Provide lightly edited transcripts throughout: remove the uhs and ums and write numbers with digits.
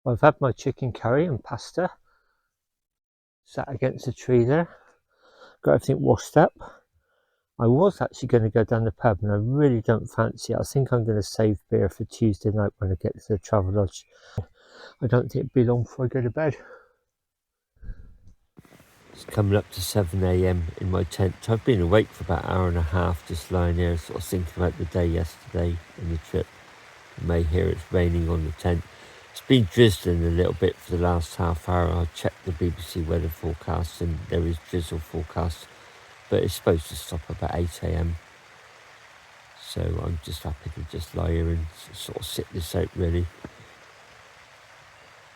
I've had my chicken curry and pasta. Sat against a tree there. Got everything washed up. I was actually going to go down the pub and I really don't fancy it. I think I'm going to save beer for Tuesday night when I get to the travel lodge. I don't think it'll be long before I go to bed. It's coming up to 7 AM in my tent. I've been awake for about an hour and a half, just lying here sort of thinking about the day yesterday and the trip. You may hear it's raining on the tent. It's been drizzling a little bit for the last half hour. I checked the BBC weather forecast and there is drizzle forecast, but it's supposed to stop about 8 AM. So I'm just happy to just lie here and sort of sit this out really.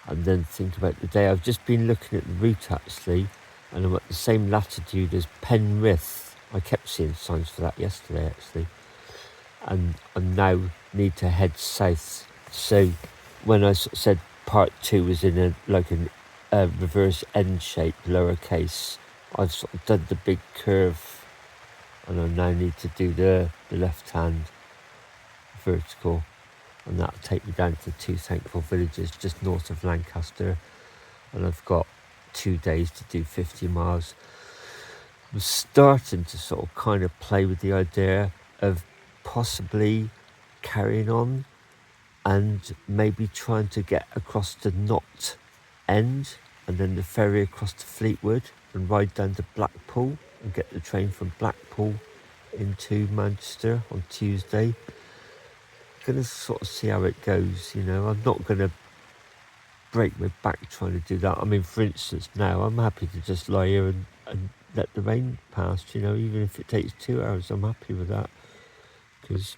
And then think about the day. I've just been looking at the route actually, and I'm at the same latitude as Penrith. I kept seeing signs for that yesterday actually. And I now need to head south. So when I sort of said part 2 was in a reverse N shape, lowercase, I've sort of done the big curve and I now need to do the left hand vertical, and that'll take me down to 2 thankful villages just north of Lancaster, and I've got 2 days to do 50 miles. I'm starting to sort of kind of play with the idea of possibly carrying on and maybe trying to get across the Knott end and then the ferry across to Fleetwood and ride down to Blackpool and get the train from Blackpool into Manchester on Tuesday. Gonna sort of see how it goes, you know. I'm not gonna break my back trying to do that. I mean, for instance, now I'm happy to just lie here and let the rain pass, you know, even if it takes 2 hours, I'm happy with that because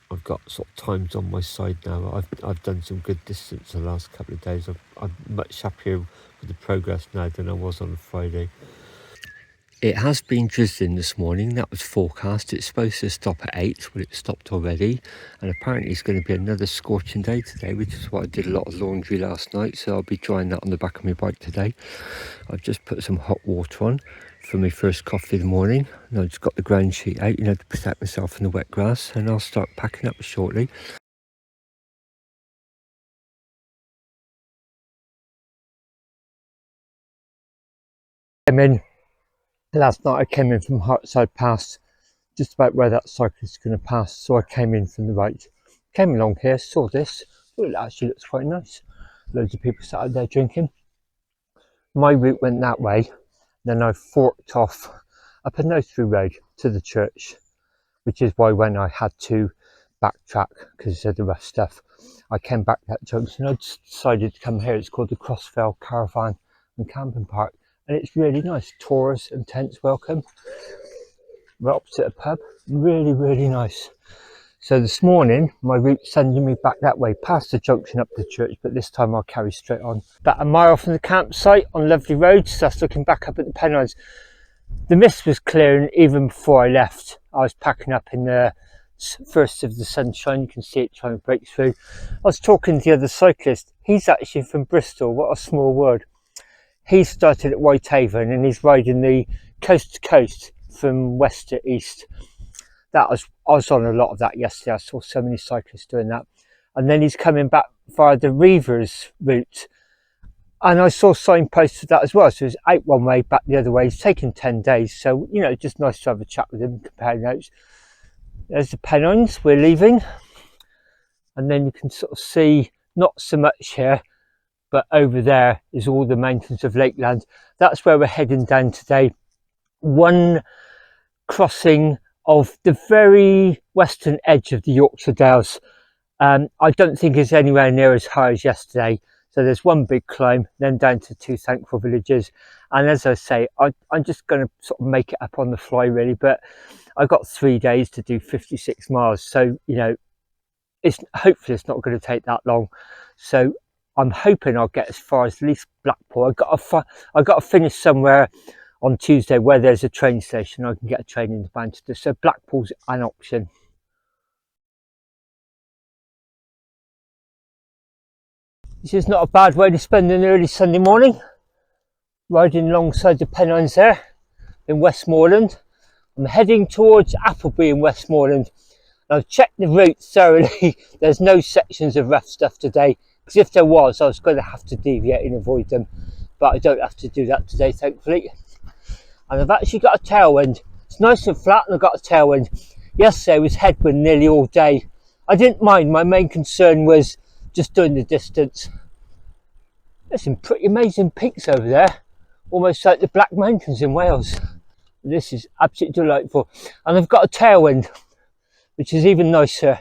I've got sort of times on my side now. I've done some good distance the last couple of days. I'm much happier with the progress now than I was on Friday. It has been drizzling this morning. That was forecast. It's supposed to stop at 8, but it stopped already. And apparently it's going to be another scorching day today, which is why I did a lot of laundry last night. So I'll be drying that on the back of my bike today. I've just put some hot water on for my first coffee in the morning. And I've just got the ground sheet out, you know, to protect myself from the wet grass. And I'll start packing up shortly. Last night I came in from Hartside Pass, just about where that cyclist is going to pass, so I came in from the right. Came along here, saw this, well, it actually looks quite nice. Loads of people sat out there drinking. My route went that way, then I forked off up a no-through road to the church, which is why when I had to backtrack because of the rough stuff, I came back that junction. I just decided to come here. It's called the Crossfell Caravan and Camping Park. And it's really nice. Tours and tents welcome. Right opposite a pub. Really, really nice. So this morning, my route's sending me back that way, past the junction up to the church, but this time I'll carry straight on. About a mile from the campsite on lovely roads, that's looking back up at the Pennines. The mist was clearing even before I left. I was packing up in the first of the sunshine. You can see it trying to break through. I was talking to the other cyclist. He's actually from Bristol. What a small world. He started at Whitehaven and he's riding the coast to coast from west to east. I was on a lot of that yesterday. I saw so many cyclists doing that. And then he's coming back via the Reivers route. And I saw signposts for that as well. So it's out one way, back the other way. It's taken 10 days. So, you know, just nice to have a chat with him, compare notes. There's the Pennines, we're leaving. And then you can sort of see, not so much here, but over there is all the mountains of Lakeland. That's where we're heading down today. One crossing of the very western edge of the Yorkshire Dales. I don't think it's anywhere near as high as yesterday. So there's one big climb, then down to 2 thankful villages. And as I say, I'm just going to sort of make it up on the fly really, but I've got 3 days to do 56 miles. So, you know, hopefully it's not going to take that long. So I'm hoping I'll get as far as at least Blackpool. I've got to finish somewhere on Tuesday where there's a train station. I can get a train into Manchester. So Blackpool's an option. This is not a bad way to spend an early Sunday morning. Riding alongside the Pennines there in Westmorland. I'm heading towards Appleby in Westmorland. I've checked the route thoroughly. There's no sections of rough stuff today. because if there was, I was going to have to deviate and avoid them, but I don't have to do that today, thankfully. And I've actually got a tailwind. It's nice and flat and I've got a tailwind. Yesterday was headwind nearly all day. I didn't mind. My main concern was just doing the distance. There's some pretty amazing peaks over there, almost like the Black Mountains in Wales. This is absolutely delightful. And I've got a tailwind, which is even nicer.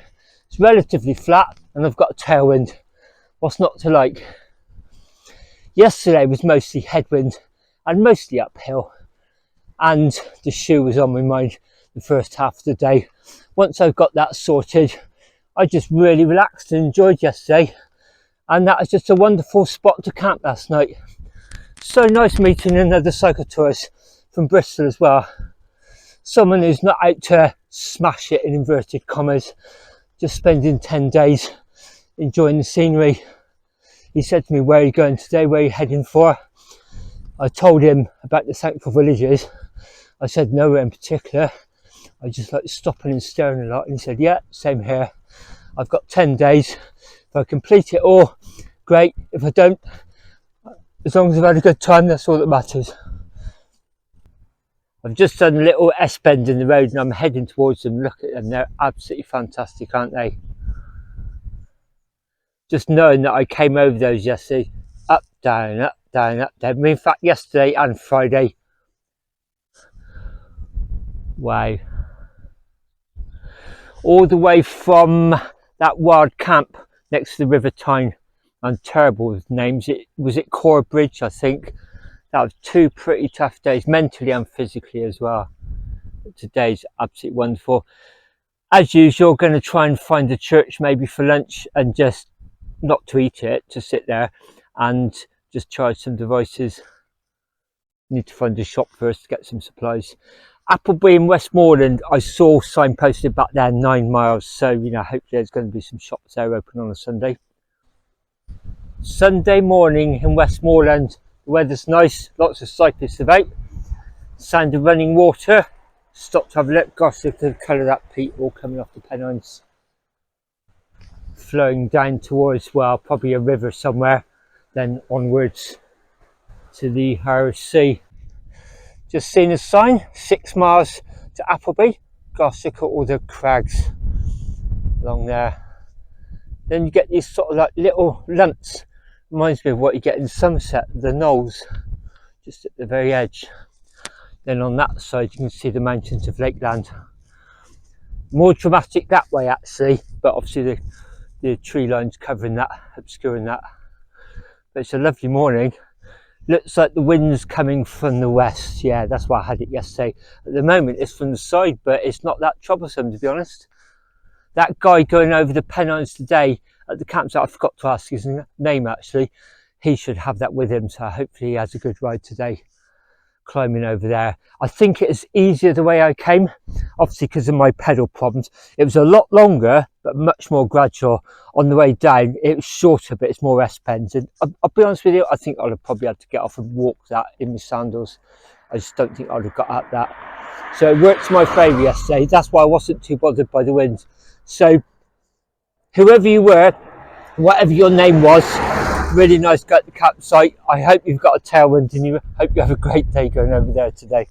It's relatively flat and I've got a tailwind. What's not to like? Yesterday was mostly headwind and mostly uphill, and the shoe was on my mind the first half of the day. Once I got that sorted, I just really relaxed and enjoyed yesterday, and that was just a wonderful spot to camp last night. So nice meeting another cycletourist from Bristol as well. Someone who's not out to smash it in inverted commas, just spending 10 days enjoying the scenery. He said to me, "Where are you going today? Where are you heading for?" I told him about the thankful villages. I said nowhere in particular. I just like stopping and staring a lot. And he said, "Yeah, same here. I've got 10 days. If I complete it all, great. If I don't, as long as I've had a good time, that's all that matters." I've just done a little S-bend in the road and I'm heading towards them. Look at them, they're absolutely fantastic, aren't they? Just knowing that I came over those yesterday, up, down, up, down, up, down. In fact, yesterday and Friday. Wow. All the way from that wild camp next to the River Tyne, and terrible with names. Was it Core Bridge, I think. That was 2 pretty tough days, mentally and physically as well. But today's absolutely wonderful. As usual, going to try and find a church maybe for lunch, and just not to eat it, to sit there and just charge some devices. Need to find a shop first to get some supplies. Appleby in West Moreland, I saw signposted back there 9 miles, so you know, hopefully there's going to be some shops there open on a Sunday. Sunday morning in Westmorland. The weather's nice, lots of cyclists about, sound of running water. Stopped to have a look. Gosh, look at the colour of that peat all coming off the Pennines, flowing down towards, well, probably a river somewhere, then onwards to the Irish Sea. Just seen a sign, 6 miles to Appleby. Gosh, look at all the crags along there. Then you get these sort of like little lumps. Reminds me of what you get in Somerset, the knolls, just at the very edge. Then on that side you can see the mountains of Lakeland. More dramatic that way actually, but obviously the tree lines covering that, obscuring that. But it's a lovely morning. Looks like the wind's coming from the west. Yeah, that's why I had it yesterday. At the moment it's from the side, but it's not that troublesome, to be honest. That guy going over the Pennines today at the campsite, I forgot to ask his name actually. He should have that with him, so hopefully he has a good ride today, climbing over there. I think it is easier the way I came, obviously because of my pedal problems. It was a lot longer, but much more gradual. On the way down, it was shorter, but it's more S-bends. And I'll be honest with you, I think I'd have probably had to get off and walk that in my sandals. I just don't think I'd have got at that. So it worked to my favour yesterday. That's why I wasn't too bothered by the wind. So whoever you were, whatever your name was, really nice to go at the campsite. I hope you've got a tailwind and you hope you have a great day going over there today.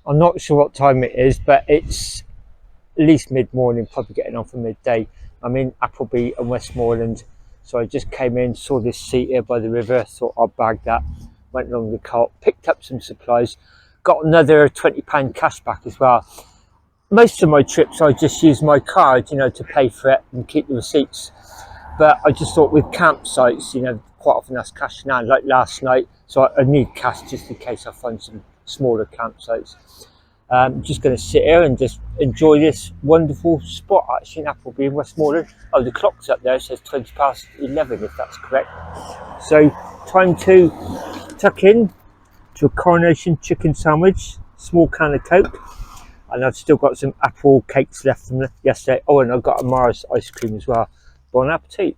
I'm not sure what time it is, but it's at least mid-morning, probably getting on for midday. I'm in Appleby and Westmorland, so I just came in, saw this seat here by the river, thought I'll bag that, went along the cart, picked up some supplies, got another £20 cash back as well. Most of my trips I just use my card, you know, to pay for it and keep the receipts. But I just thought with campsites, you know, quite often that's cash now, like last night, so I need cash just in case I find some smaller campsites. Just going to sit here and just enjoy this wonderful spot actually in Appleby in Westmorland. Oh, the clock's up there, it says 11, if that's correct. So time to tuck in to a coronation chicken sandwich, small can of Coke, and I've still got some apple cakes left from yesterday. Oh, and I've got a Mars ice cream as well. Bon appetit.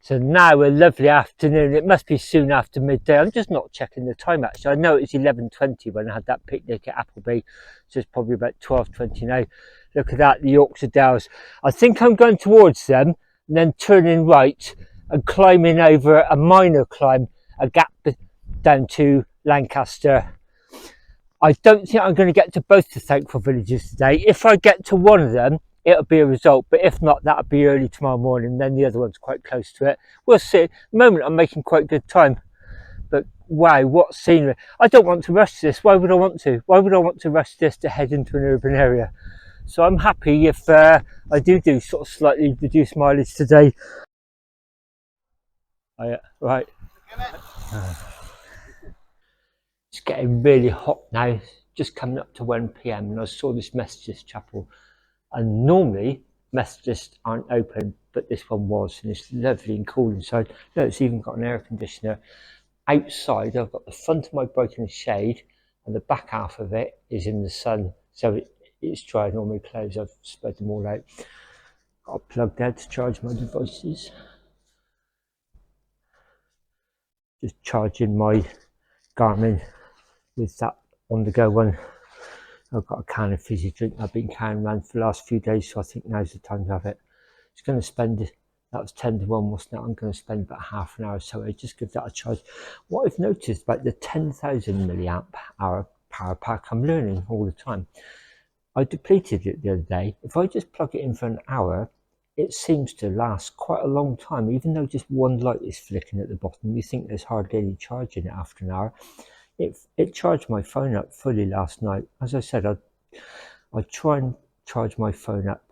So now a lovely afternoon. It must be soon after midday. I'm just not checking the time actually. I know it's 11:20 when I had that picnic at Appleby, so it's probably about 12:20 now. Look at that, the Yorkshire Dales. I think I'm going towards them and then turning right and climbing over a minor climb, a gap down to Lancaster. I don't think I'm going to get to both the thankful villages today. If I get to one of them, it'll be a result, but if not, that'll be early tomorrow morning. Then the other one's quite close to it. We'll see. At the moment, I'm making quite good time, but wow, what scenery. I don't want to rush this. Why would I want to? Why would I want to rush this to head into an urban area? So I'm happy if I do sort of slightly reduced mileage today. Right. It's getting really hot now, just coming up to 1 PM, and I saw this Methodist chapel, and normally Methodists aren't open, but this one was, and it's lovely and cool inside. No, it's even got an air conditioner. Outside, I've got the front of my bike in the shade, and the back half of it is in the sun, so it's drying all my clothes. I've spread them all out. Got a plug there to charge my devices. Just charging my Garmin with that on the go one. I've got a can of fizzy drink I've been carrying around for the last few days, so I think now's the time to have it. It's going to spend, that was 10 to 1, wasn't it? I'm going to spend about half an hour, so I just give that a charge. What I've noticed about the 10,000 milliamp hour power pack, I'm learning all the time. I depleted it the other day. If I just plug it in for an hour, it seems to last quite a long time, even though just one light is flicking at the bottom. You think there's hardly any charge in it after an hour. It charged my phone up fully last night. As I said, I try and charge my phone up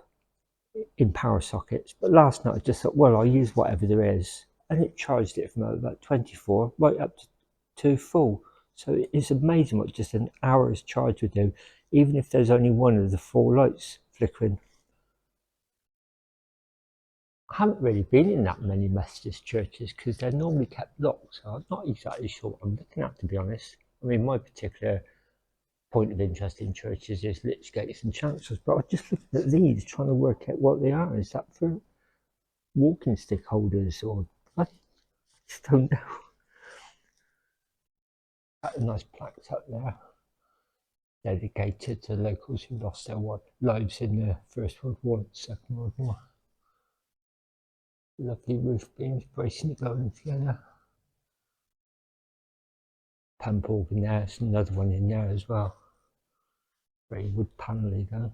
in power sockets, but last night I just thought, well, I'll use whatever there is, and it charged it from about 24 right up to full. So it's amazing what just an hour's charge would do, even if there's only one of the 4 lights flickering. I haven't really been in that many Methodist churches because they're normally kept locked, so I'm not exactly sure what I'm looking at, to be honest. I mean, my particular point of interest in churches is lich gates and chancels, but I'm just looking at these, trying to work out what they are. Is that for walking stick holders, or I just don't know. Got a nice plaques up there dedicated to locals who lost their lives in the First World War and Second World War. Lovely roof beams bracing it going together. Pump organ there, there's another one in there as well. Very wood panelly though.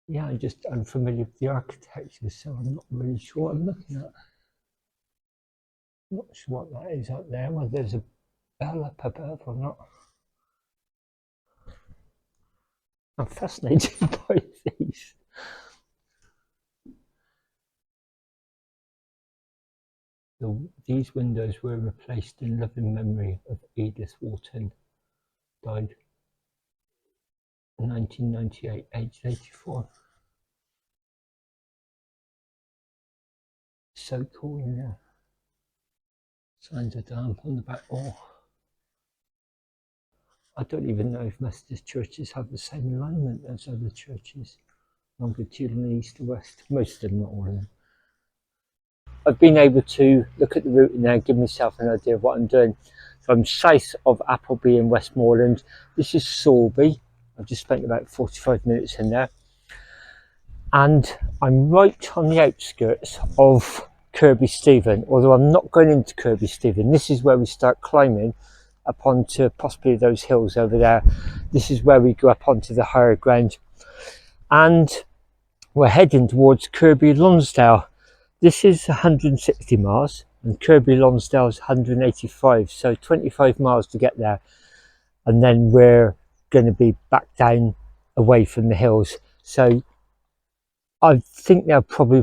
Yeah, I'm just unfamiliar with the architecture, so I'm not really sure what I'm looking at. I'm not sure what that is up there, whether there's a bell up above or not. I'm fascinated by these. These windows were replaced in loving memory of Edith Wharton, died in 1998, aged 84. So cool in there. Signs of damp on the back wall. I don't even know if Methodist churches have the same alignment as other churches, longitudinally east to west. Most of them, not all of them. I've been able to look at the route in there and give myself an idea of what I'm doing. So I'm south of Appleby in Westmorland. This is Sorby. I've just spent about 45 minutes in there. And I'm right on the outskirts of Kirby Stephen, although I'm not going into Kirby Stephen. This is where we start climbing up onto possibly those hills over there. This is where we go up onto the higher ground. And we're heading towards Kirby Lonsdale. This is 160 miles and Kirby Lonsdale is 185, so 25 miles to get there, and then we're going to be back down away from the hills. So I think there'll probably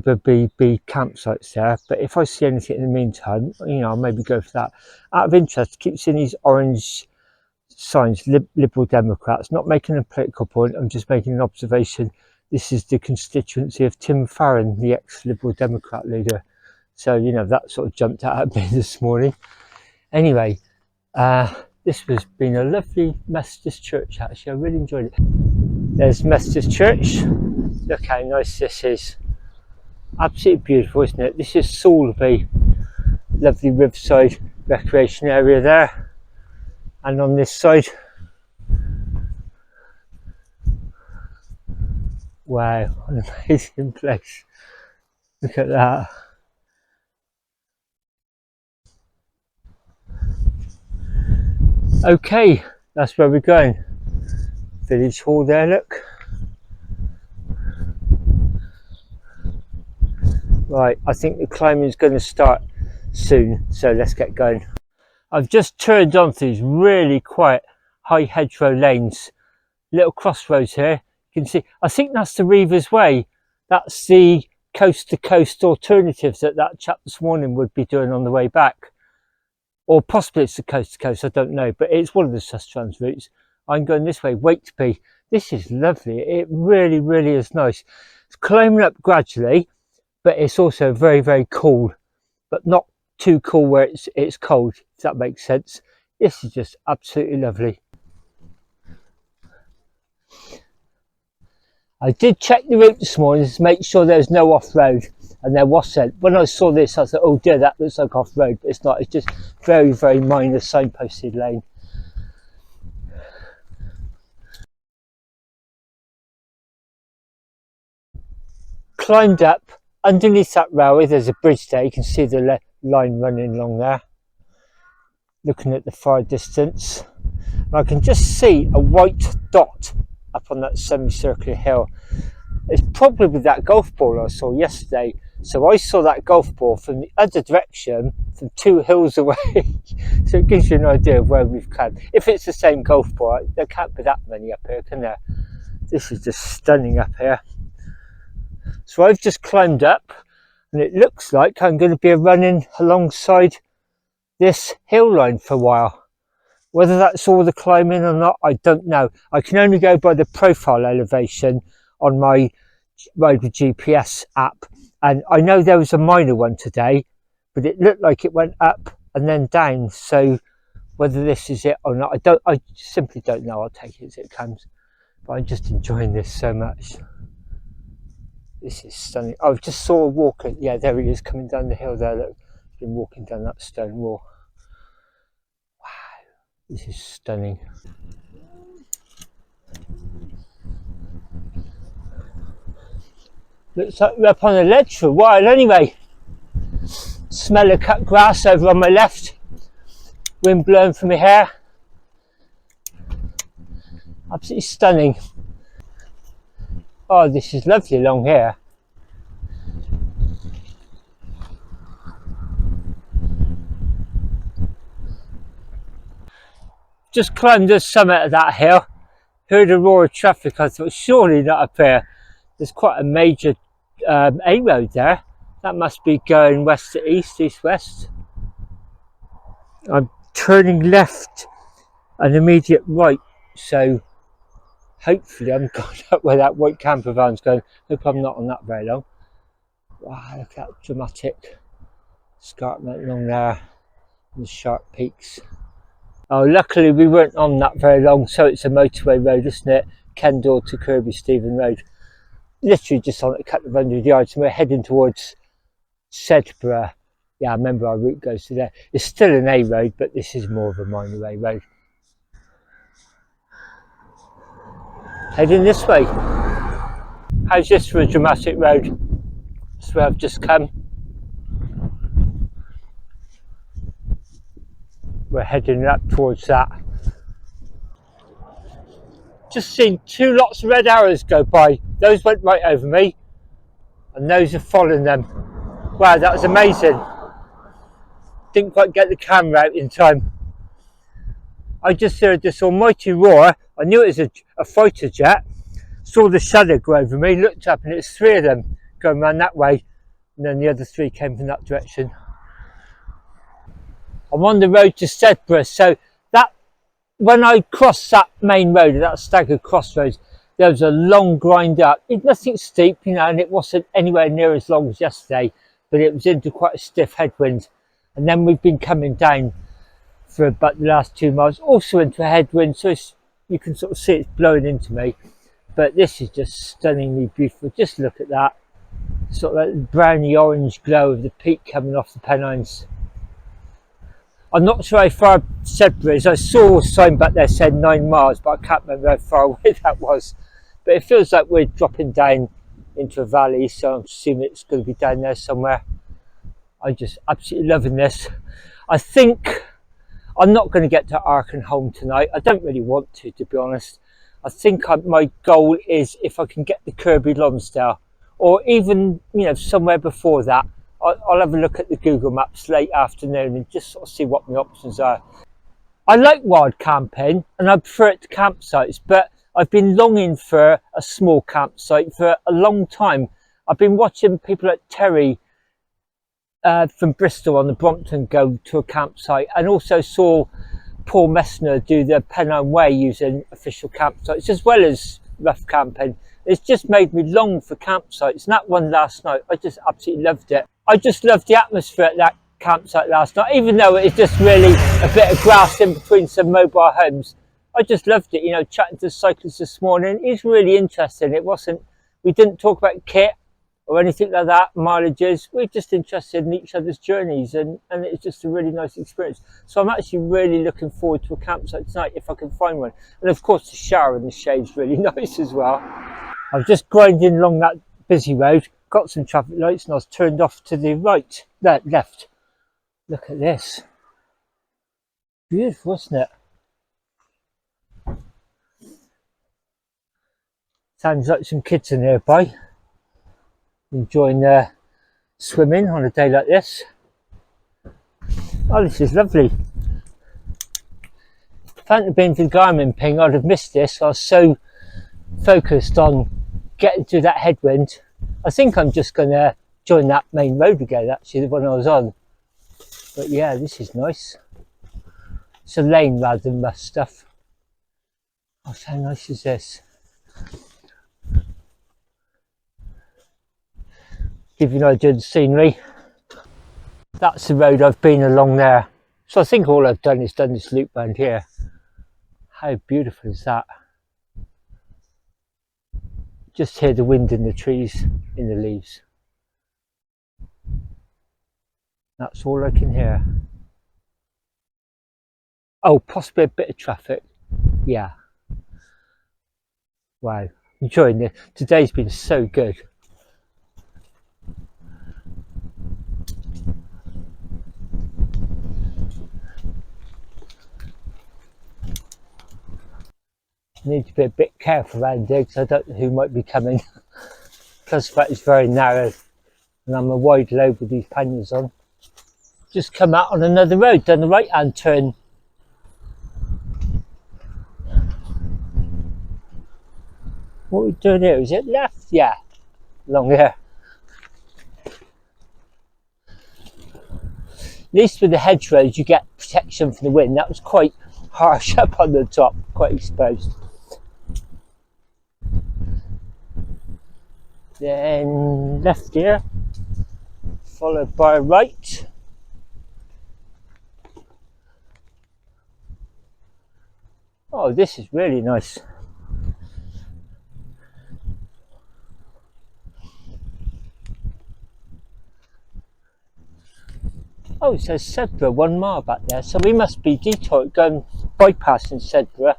be campsites there, but if I see anything in the meantime, you know, I'll maybe go for that. Out of interest, keep seeing these orange signs, Liberal Democrats. Not making a political point, I'm just making an observation. This is the constituency of Tim Farron, the ex-Liberal Democrat leader. So, you know, that sort of jumped out at me this morning. Anyway, this has been a lovely Methodist church, actually. I really enjoyed it. There's Methodist church. Look how nice this is. Absolutely beautiful, isn't it? This is Appleby, lovely riverside recreation area there, and on this side, wow, an amazing place. Look at that. Okay, that's where we're going. Village Hall there, look. Right, I think the climbing is going to start soon, so let's get going. I've just turned onto these really quiet high hedgerow lanes, little crossroads here. You can see, I think that's the Reaver's Way. That's the coast to coast alternatives that chap this morning would be doing on the way back. Or possibly it's the coast to coast, I don't know, but it's one of the Sustrans routes. I'm going this way, Wakeby. This is lovely. It really, really is nice. It's climbing up gradually, but it's also very, very cool, but not too cool where it's cold, if that makes sense. This is just absolutely lovely. I did check the route this morning to make sure there's no off-road, and there wasn't. When I saw this, I thought, oh dear, that looks like off-road, but it's not. It's just very, very minor signposted lane. Climbed up. Underneath that railway, there's a bridge there. You can see the line running along there. Looking at the far distance. And I can just see a white dot up on that semicircular hill. It's probably that golf ball I saw yesterday. So I saw that golf ball from the other direction, from 2 hills away. So it gives you an idea of where we've come. If it's the same golf ball, there can't be that many up here, can there? This is just stunning up here. So I've just climbed up, and it looks like I'm going to be running alongside this hill line for a while. Whether that's all the climbing or not, I don't know. I can only go by the profile elevation on my Road with GPS app, and I know there was a minor one today, but it looked like it went up and then down. So whether this is it or not, I simply don't know. I'll take it as it comes. But I'm just enjoying this so much. This is stunning. I just saw a walker. Yeah, there he is coming down the hill there. Look, he's been walking down that stone wall. Wow, this is stunning. Looks like we're up on a ledge for a while anyway. Smell of cut grass over on my left. Wind blowing from my hair. Absolutely stunning. Oh, this is lovely along here. Just climbed the summit of that hill. Heard a roar of traffic. I thought, surely not up here. There's quite a major A road there. That must be going west to east, east-west. I'm turning left and immediate right, so hopefully I'm going up where that white camper van's going. Hope I'm not on that very long. Wow, look at that dramatic escarpment along there and the sharp peaks. Oh, luckily we weren't on that very long, so it's a motorway road, isn't it? Kendall to Kirby Stephen Road. Literally just on a couple of 100 yards, and we're heading towards Sedgeborough. Yeah, I remember our route goes to there. It's still an A road, but this is more of a minor A road. Heading this way. How's this for a dramatic road? That's where I've just come. We're heading up towards that. Just seen 2 lots of red arrows go by. Those went right over me, and those are following them. Wow, that was amazing. Didn't quite get the camera out in time. I just heard this almighty roar. I knew it was a fighter jet. Saw the shadow go over me, looked up, and it's 3 of them going around that way, and then the other 3 came from that direction. I'm on the road to Sedgeborough, so that when I crossed that main road, that staggered crossroads, there was a long grind up. It's nothing steep, you know, and it wasn't anywhere near as long as yesterday, but it was into quite a stiff headwind. And then we've been coming down for about the last 2 miles, also into a headwind, so you can sort of see it's blowing into me. But this is just stunningly beautiful. Just look at that. Sort of like the browny orange glow of the peak coming off the Pennines. I'm not sure how far Sedbergh is. I saw a sign back there said 9 miles, but I can't remember how far away that was. But it feels like we're dropping down into a valley, so I'm assuming it's going to be down there somewhere. I'm just absolutely loving this. I think I'm not going to get to Arkenholm tonight. I don't really want to be honest. I think my goal is if I can get the Kirby Lonsdale, or even, you know, somewhere before that. I'll have a look at the Google Maps late afternoon and just sort of see what my options are. I like wild camping and I prefer it to campsites, but I've been longing for a small campsite for a long time. I've been watching people at Terry from Bristol on the Brompton go to a campsite, and also saw Paul Messner do the Pennine Way using official campsites as well as rough camping. It's just made me long for campsites, and that one last night, I just absolutely loved it. I just loved the atmosphere at that campsite last night, even though it's just really a bit of grass in between some mobile homes. I just loved it, you know, chatting to the cyclist this morning. It's really interesting. It wasn't, we didn't talk about kit or anything like that, mileages. We're just interested in each other's journeys, and it's just a really nice experience. So I'm actually really looking forward to a campsite tonight if I can find one. And of course the shower in the shade's really nice as well. I was just grinding along that busy road, got some traffic lights, and I was turned off to the right, left. Look at this. Beautiful, isn't it? Sounds like some kids are nearby, enjoying swimming on a day like this. Oh, this is lovely. If it hadn't been for the Garmin ping, I'd have missed this. I was so focused on getting through that headwind. I think I'm just going to join that main road again, actually, the one I was on. But yeah, this is nice. It's a lane rather than rough stuff. Oh, how nice is this? Give you an idea of the scenery. That's the road I've been along there. So I think all I've done is done this loop round here. How beautiful is that? Just hear the wind in the trees, in the leaves. That's all I can hear. Oh, possibly a bit of traffic. Yeah. Wow. Enjoying this. Today's been so good. Need to be a bit careful around here because I don't know who might be coming. Plus the fact it's very narrow and I'm a wide load with these panniers on. Just come out on another road, done the right hand turn. What are we doing here? Is it left? Yeah, along here. At least with the hedgerows you get protection from the wind. That was quite harsh up on the top, quite exposed. Then left here, followed by right. Oh, this is really nice. Oh, it says Sedbergh 1 mile back there, so we must be going bypassing Sedbergh.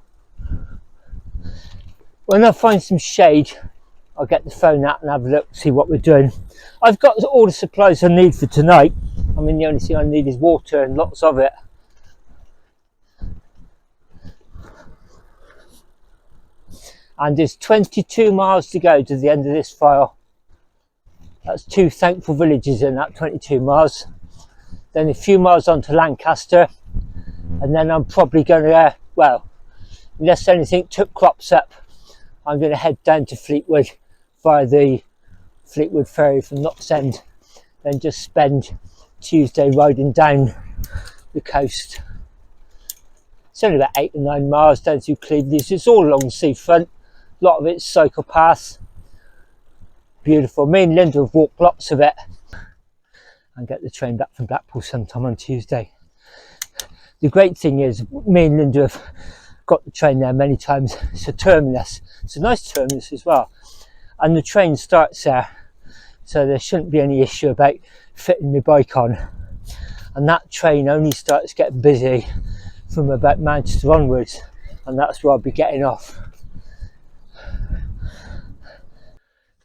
When I find some shade, I'll get the phone out and have a look, see what we're doing. I've got all the supplies I need for tonight. I mean, the only thing I need is water and lots of it. And there's 22 miles to go to the end of this file. That's 2 thankful villages in that 22 miles. Then a few miles on to Lancaster. And then I'm probably going to, well, unless anything crops up, I'm going to head down to Fleetwood via the Fleetwood ferry from Knott's End. Then just spend Tuesday riding down the coast. It's only about 8 or 9 miles down through Cleveland. It's all along the seafront. A lot of it's cycle paths. Beautiful. Me and Linda have walked lots of it. And get the train back from Blackpool sometime on Tuesday. The great thing is, me and Linda have got the train there many times. It's a terminus. It's a nice terminus as well. And the train starts there so there shouldn't be any issue about fitting my bike on. And that train only starts getting busy from about Manchester onwards, and that's where I'll be getting off.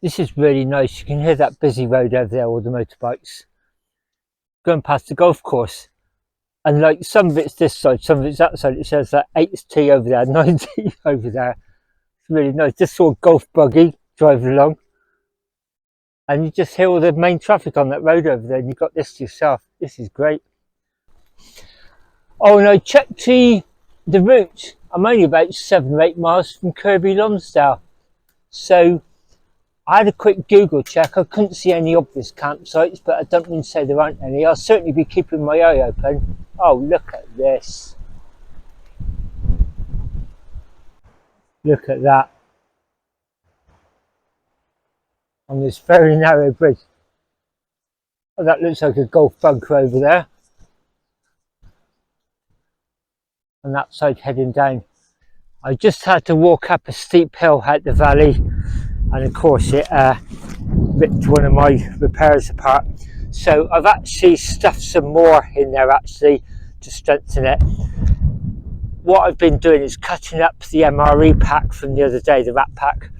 This is really nice. You can hear that busy road over there, all the motorbikes going past the golf course, and like some of it's this side, some of it's that side. It says that 8T over there, 9T over there. It's really nice. Just saw a golf buggy driving along, and you just hear all the main traffic on that road over there, and you've got this to yourself. This is great. Oh, and I checked the route. I'm only about 7 or 8 miles from Kirby Lonsdale, so I had a quick Google check. I couldn't see any obvious campsites, but I don't mean to say there aren't any. I'll certainly be keeping my eye open. Oh, look at this. Look at that. On this very narrow bridge. Oh, that looks like a golf bunker over there. On that side heading down. I just had to walk up a steep hill out the valley, and of course it ripped one of my repairs apart. So I've actually stuffed some more in there actually to strengthen it. What I've been doing is cutting up the MRE pack from the other day, the wrap pack,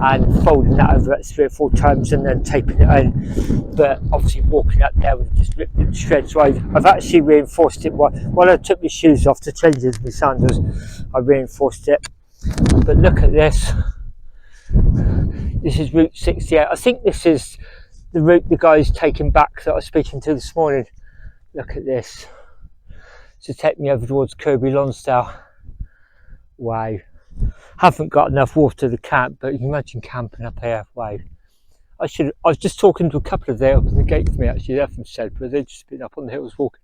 and folding that over 3 or 4 times and then taping it in. But obviously walking up there would just rip it to shreds. So I've actually reinforced it while I took my shoes off to change into my sandals. I reinforced it. But look at this. This is Route 68. I think this is the route the guy's taken back that I was speaking to this morning. Look at this. To take me over towards Kirby Lonsdale. Wow. Haven't got enough water to camp, but you can imagine camping up here. Wow. I was just talking to a couple of them opened the gate for me actually. They're from Sedgwick. They'd just been up on the hills walking.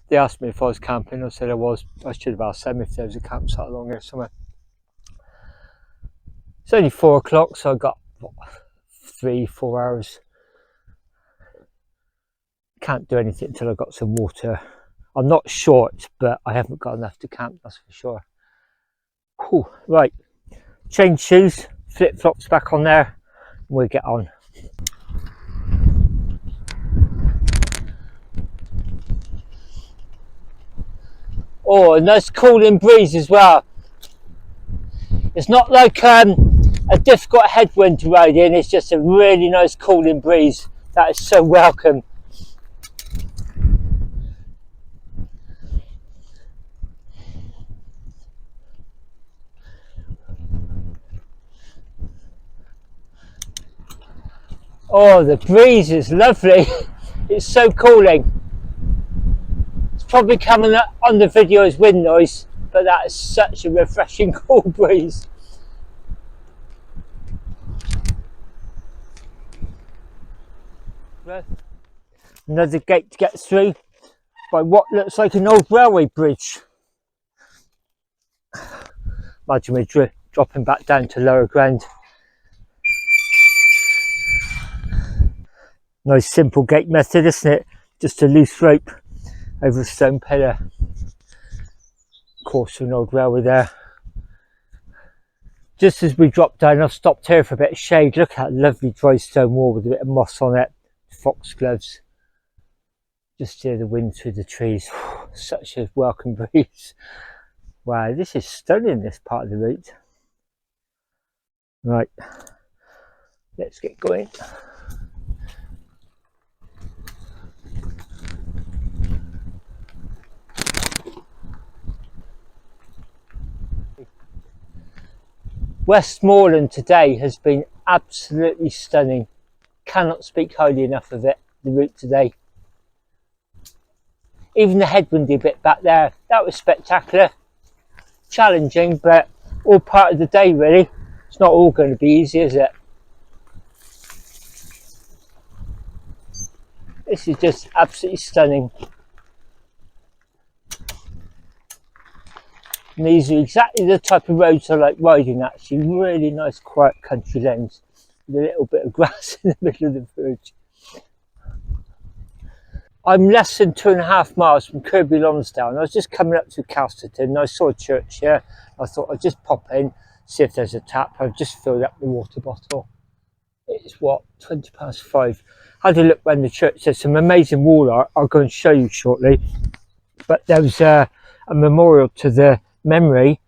They asked me if I was camping. I said I was. I should have asked them if there was a campsite along here somewhere. It's only 4 o'clock, so I got what, 3-4 hours. Can't do anything until I got some water. I'm not short, but I haven't got enough to camp, that's for sure. Whew, right, change shoes, flip flops back on there, and we'll get on. Oh, a nice cooling breeze as well. It's not like a difficult headwind to ride in, it's just a really nice cooling breeze. That is so welcome. Oh, the breeze is lovely. It's so cooling. It's probably coming up on the video as wind noise, but that is such a refreshing cool breeze. Another gate to get through by what looks like an old railway bridge. Imagine we're dropping back down to lower ground. Nice simple gate method, isn't it? Just a loose rope over a stone pillar. Of course, an old railway there. Just as we drop down, I've stopped here for a bit of shade. Look at that lovely dry stone wall with a bit of moss on it. Foxgloves. Just hear the wind through the trees. Such a welcome breeze. Wow, this is stunning, this part of the route. Right, let's get going. Westmorland today has been absolutely stunning. Cannot speak highly enough of it, the route today. Even the headwindy bit back there, that was spectacular. Challenging, but all part of the day really. It's not all going to be easy, is it? This is just absolutely stunning. And these are exactly the type of roads I like riding actually. Really nice quiet country lanes with a little bit of grass in the middle of the village. I'm less than 2.5 miles from Kirby Lonsdale, and I was just coming up to Calsterton and I saw a church here. I thought I'd just pop in, see if there's a tap. I've just filled up the water bottle. It's what, 5:20. Had a look around the church. There's some amazing wall art I'll go and show you shortly. But there was a memorial to the memory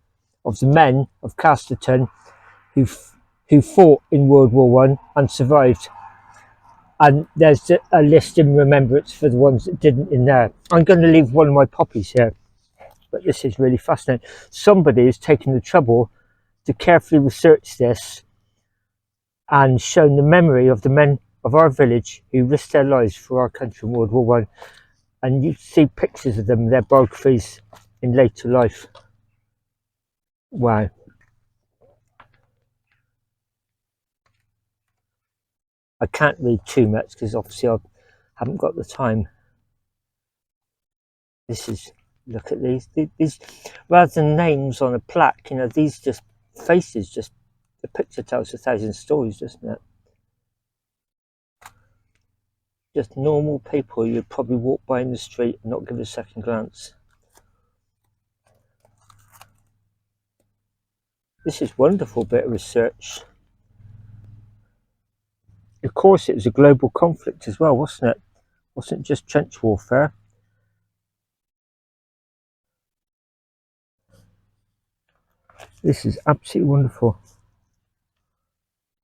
of the men of Casterton who fought in World War One and survived. And there's a list in remembrance for the ones that didn't in there. I'm going to leave one of my poppies here, but this is really fascinating. Somebody has taken the trouble to carefully research this and shown the memory of the men of our village who risked their lives for our country in World War One. And you see pictures of them, their biographies in later life. Wow. I can't read too much because obviously I haven't got the time. This is, look at these rather than names on a plaque, you know, these just faces, just the picture tells 1,000 stories, doesn't it? Just normal people you'd probably walk by in the street and not give a second glance. This is wonderful bit of research. Of course, it was a global conflict as well, wasn't it? Wasn't just trench warfare. This is absolutely wonderful.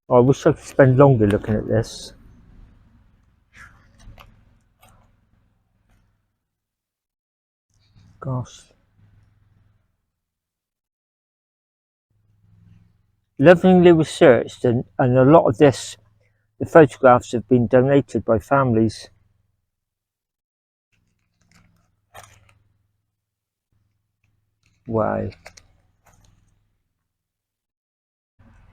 Oh, I wish I could spend longer looking at this. Gosh. Lovingly researched, and a lot of this, the photographs have been donated by families. Wow.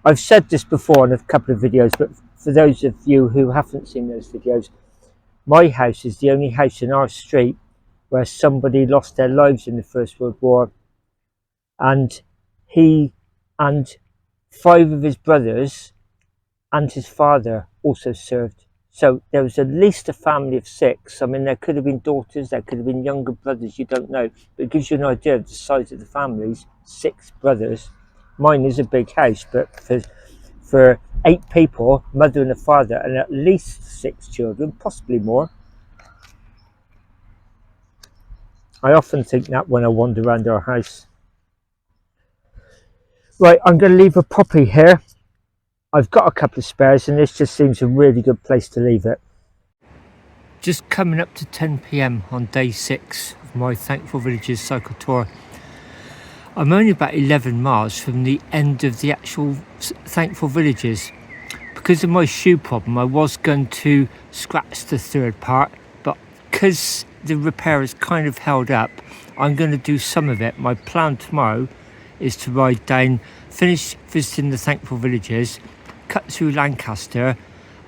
I've said this before in a couple of videos, but for those of you who haven't seen those videos, my house is the only house in our street where somebody lost their lives in the First World War, and he and 5 of his brothers and his father also served. So there was at least a family of 6. I mean, there could have been daughters, there could have been younger brothers, you don't know, but it gives you an idea of the size of the families. 6 brothers. Mine is a big house, but for 8 people, mother and a father, and at least 6 children, possibly more. I often think that when I wander around our house. Right, I'm going to leave a poppy here. I've got a couple of spares, and this just seems a really good place to leave it. Just coming up to 10 p.m. on day 6 of my Thankful Villages cycle tour. I'm only about 11 miles from the end of the actual Thankful Villages. Because of my shoe problem, I was going to scratch the third part, but because the repair is kind of held up, I'm going to do some of it. My plan tomorrow is to ride down, finish visiting the Thankful Villages, cut through Lancaster,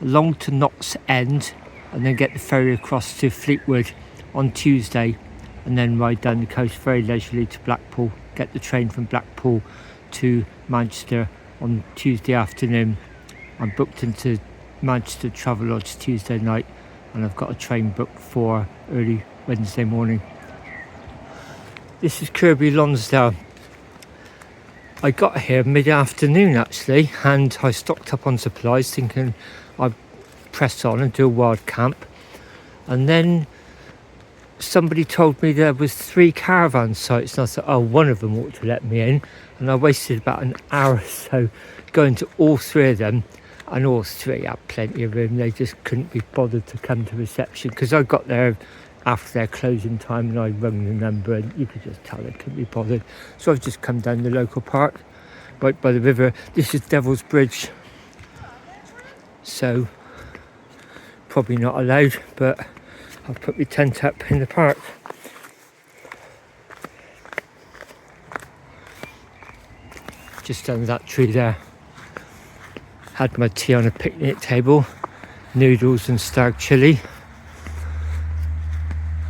along to Knott's End, and then get the ferry across to Fleetwood on Tuesday, and then ride down the coast very leisurely to Blackpool, get the train from Blackpool to Manchester on Tuesday afternoon. I'm booked into Manchester Travelodge Tuesday night, and I've got a train booked for early Wednesday morning. This is Kirby Lonsdale. I got here mid-afternoon actually, and I stocked up on supplies thinking I'd press on and do a wild camp, and then somebody told me there was 3 caravan sites, and I thought, oh, one of them ought to let me in, and I wasted about an hour or so going to all 3 of them, and all 3 had plenty of room. They just couldn't be bothered to come to reception because I got there after their closing time, and I rung the number, and you could just tell they couldn't be bothered. So I've just come down the local park right by the river. This is Devil's Bridge, so probably not allowed, but I'll put my tent up in the park. Just under that tree there. Had my tea on a picnic table, noodles and stag chilli,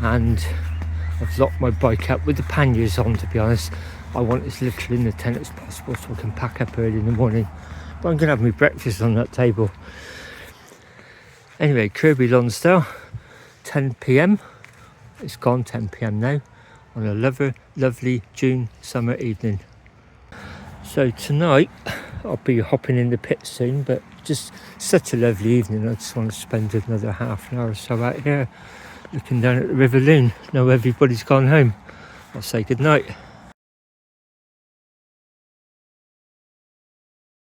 and I've locked my bike up with the panniers on. To be honest, I want as little in the tent as possible so I can pack up early in the morning, but I'm going to have my breakfast on that table. Anyway, Kirby Lonsdale, 10 p.m. It's gone 10 p.m. now, on a lovely June summer evening. So tonight I'll be hopping in the pit soon, but just such a lovely evening. I just want to spend another half an hour or so out here looking down at the River Loon. Now everybody's gone home. I'll say good night.